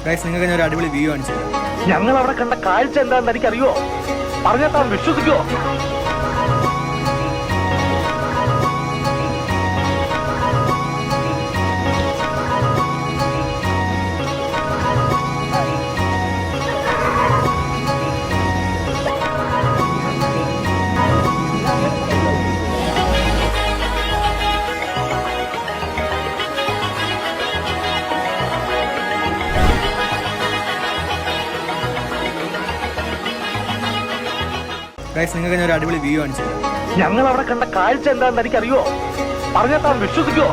Guys നിങ്ങൾക്ക് ഞാൻ ഒരു അടിപൊളി വ്യൂ കാണിച്ചു തരാം. ഞങ്ങൾ അവിടെ കണ്ട കാഴ്ച എന്താണെന്ന് എനിക്കറിയോ? പറഞ്ഞാൽ താൻ വിശ്വസിക്കുവോ? ഗൈസ് നിങ്ങൾക്ക് ഞാൻ ഒരു അടിപൊളി വ്യൂ കാണിച്ചു തരാം. ഞങ്ങൾ അവിടെ കണ്ട കാഴ്ച എന്താണെന്ന് എനിക്കറിയോ? പറഞ്ഞാൽ താൻ വിശ്വസിക്കുവോ?